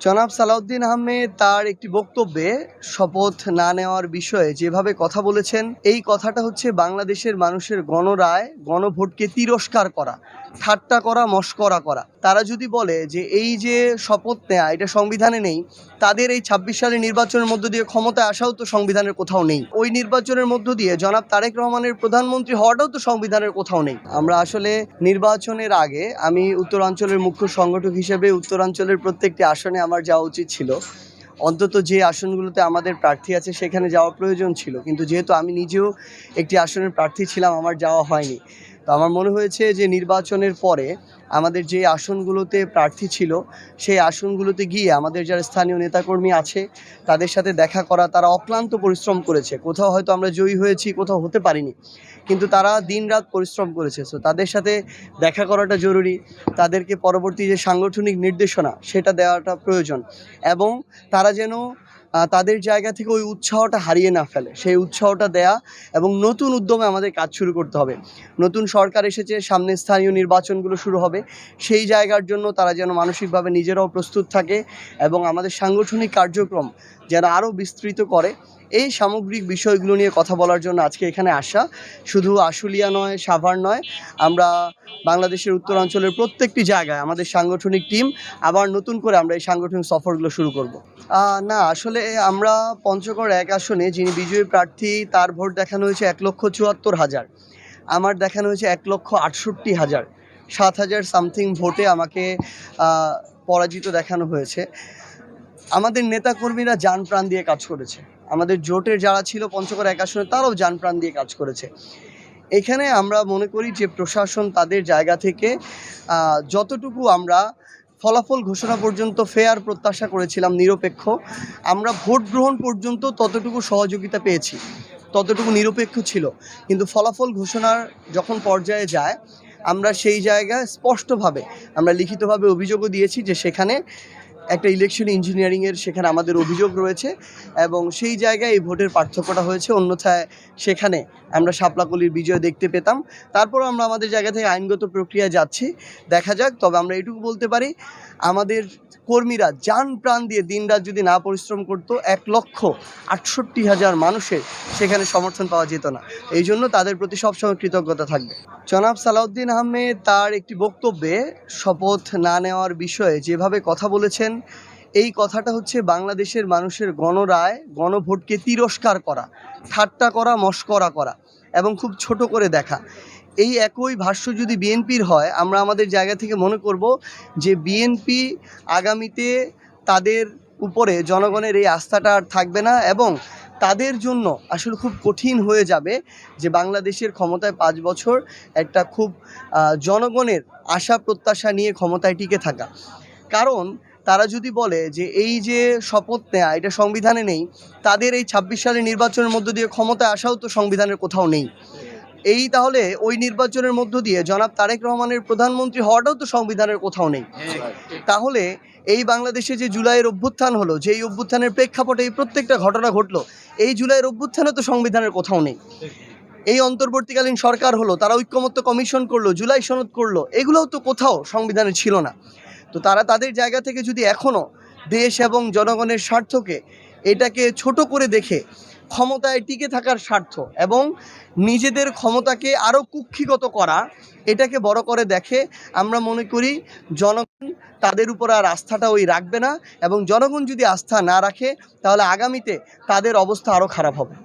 জনাব সালাউদ্দিন আহমেদ তার একটি বক্তব্যে শপথ না নেওয়ার বিষয়ে যেভাবে কথা বলেছেন, এই কথাটা হচ্ছে বাংলাদেশের মানুষের গণরায়, গণভোটকে তিরস্কার করা, ঠাট্টা করা, মশকরা করা। তারা যদি বলে যে এই যে শপথ নেওয়া এটা সংবিধানে নেই, তাদের এই ২৬ সালের নির্বাচনের মধ্য দিয়ে ক্ষমতায় আসাও তো সংবিধানের কোথাও নেই। ওই নির্বাচনের মধ্য দিয়ে জনাব তারেক রহমানের প্রধানমন্ত্রী হওয়াটাও তো সংবিধানের কোথাও নেই। আমরা আসলে নির্বাচনের আগে আমি উত্তরাঞ্চলের মুখ্য সংগঠক হিসেবে উত্তরাঞ্চলের প্রত্যেকটি আসনে আমার যাওয়া উচিত ছিল। অন্তত যে আসনগুলোতে আমাদের প্রার্থী আছে সেখানে যাওয়া প্রয়োজন ছিল, কিন্তু যেহেতু আমি নিজেও একটি আসনের প্রার্থী ছিলাম, আমার যাওয়া হয়নি। তো আমার মনে হয়েছে যে নির্বাচনের পরে আমাদের যে আসনগুলোতে প্রার্থী ছিল সেই আসনগুলোতে গিয়ে আমাদের যারা স্থানীয় নেতাকর্মী আছে তাদের সাথে দেখা করা। তারা অক্লান্ত পরিশ্রম করেছে, কোথাও হয়তো আমরা জয়ী হয়েছি, কোথাও হতে পারিনি, কিন্তু তারা দিনরাত পরিশ্রম করেছে। সো তাদের সাথে দেখা করাটা জরুরি, তাদেরকে পরবর্তী যে সাংগঠনিক নির্দেশনা সেটা দেওয়াটা প্রয়োজন, এবং তারা যেন তাদের জায়গা থেকে ওই উৎসাহটা হারিয়ে না ফেলে, সেই উৎসাহটা দেয়া এবং নতুন উদ্যমে আমাদের কাজ শুরু করতে হবে। নতুন সরকার এসেছে, সামনে স্থানীয় নির্বাচনগুলো শুরু হবে, সেই জায়গার জন্য তারা যেন মানসিকভাবে নিজেরাও প্রস্তুত থাকে এবং আমাদের সাংগঠনিক কার্যক্রম যেন আরও বিস্তৃত করে। এই সামগ্রিক বিষয়গুলো নিয়ে কথা বলার জন্য আজকে এখানে আসা। শুধু আশুলিয়া নয়, সাভার নয়, আমরা বাংলাদেশের উত্তরাঞ্চলের প্রত্যেকটি জায়গায় আমাদের সাংগঠনিক টিম আবার নতুন করে আমরা এই সাংগঠনিক সফরগুলো শুরু করব। না, আসলে আমরা পঞ্চগড় ১ আসনে যিনি বিজয়ী প্রার্থী তার ভোট দেখানো হয়েছে ১,৭৪,০০০, আমার দেখানো হয়েছে ১,৬৮,০০০। ৭,০০০ সামথিং ভোটে আমাকে পরাজিত দেখানো হয়েছে। আমাদের নেতাকর্মীরা জান প্রাণ দিয়ে কাজ করেছে, আমাদের জোটের যারা ছিল পঞ্চগড় ১ আসনে তারাও জান প্রাণ দিয়ে কাজ করেছে। এখানে আমরা মনে করি যে প্রশাসন তাদের জায়গা থেকে যতটুকু আমরা ফলাফল ঘোষণা পর্যন্ত ফেয়ার প্রত্যাশা করেছিলাম, নিরপেক্ষ, আমরা ভোট গ্রহণ পর্যন্ত ততটুকু সহযোগিতা পেয়েছি, ততটুকু নিরপেক্ষ ছিল। কিন্তু ফলাফল ঘোষণার যখন পর্যায়ে যায়, আমরা সেই জায়গায় স্পষ্টভাবে আমরা লিখিতভাবে অভিযোগও দিয়েছি যে সেখানে একটা ইলেকশন ইঞ্জিনিয়ারিংয়ের সেখানে আমাদের অভিযোগ রয়েছে, এবং সেই জায়গায় এই ভোটের পার্থক্যটা হয়েছে। অন্যথায় সেখানে আমরা শাপলাকলির বিজয় দেখতে পেতাম। তারপরও আমরা আমাদের জায়গা থেকে আইনগত প্রক্রিয়ায় যাচ্ছি, দেখা যাক। তবে আমরা এটুকু বলতে পারি, আমাদের কর্মীরা জান প্রাণ দিয়ে দিনরাত যদি না পরিশ্রম করতো, ১,৬৮,০০০ মানুষের সেখানে সমর্থন পাওয়া যেত না। এই জন্য তাদের প্রতি সবসময় কৃতজ্ঞতা থাকবে। জনাব সালাউদ্দিন আহমেদ তার একটি বক্তব্যে শপথ না নেওয়ার বিষয়ে যেভাবে কথা বলেছেন, এই কথাটা হচ্ছে বাংলাদেশের মানুষের গণরায়, গণভোটকে তিরস্কার করা, ঠাট্টা করা, মশকরা করা এবং খুব ছোট করে দেখা। এই একই ভাষ্য যদি বিএনপির হয়, আমরা আমাদের জায়গা থেকে মনে করব যে বিএনপি আগামীতে তাদের উপরে জনগণের এই আস্থাটা আর থাকবে না, এবং তাদের জন্য আসলে খুব কঠিন হয়ে যাবে যে বাংলাদেশের ক্ষমতায় ৫ বছর একটা খুব জনগণের আশা প্রত্যাশা নিয়ে ক্ষমতায় টিকে থাকা। কারণ তারা যদি বলে যে এই যে শপথ নেওয়া এটা সংবিধানে নেই, তাদের এই ২৬ সালের নির্বাচনের মধ্য দিয়ে ক্ষমতায় আসাও তো সংবিধানের কোথাও নেই। তাহলে ওই নির্বাচনের মধ্য দিয়ে জনাব তারেক রহমানের প্রধানমন্ত্রী হওয়াটাও তো সংবিধানের কোথাও নেই। তাহলে এই বাংলাদেশে যে জুলাইয়ের অভ্যুত্থান হলো, যে এই অভ্যুত্থানের প্রেক্ষাপটে এই প্রত্যেকটা ঘটনা ঘটলো, এই জুলাইয়ের অভ্যুত্থানে তো সংবিধানের কোথাও নেই। এই অন্তর্বর্তীকালীন সরকার হলো, তারা ঐক্যমত্য কমিশন করলো, জুলাই সনদ করলো, এগুলোও তো কোথাও সংবিধানে ছিল না। তো তারা তাদের জায়গা থেকে যদি এখনও দেশ এবং জনগণের স্বার্থকে এটাকে ছোট করে দেখে ক্ষমতায় টিকে থাকার স্বার্থ এবং নিজেদের ক্ষমতাকে আরও কুক্ষিগত করা এটাকে বড় করে দেখে, আমরা মনে করি জনগণ তাদের উপর আর আস্থাটা রাখবে না, এবং জনগণ যদি আস্থা না রাখে তাহলে আগামীতে তাদের অবস্থা আরও খারাপ হবে।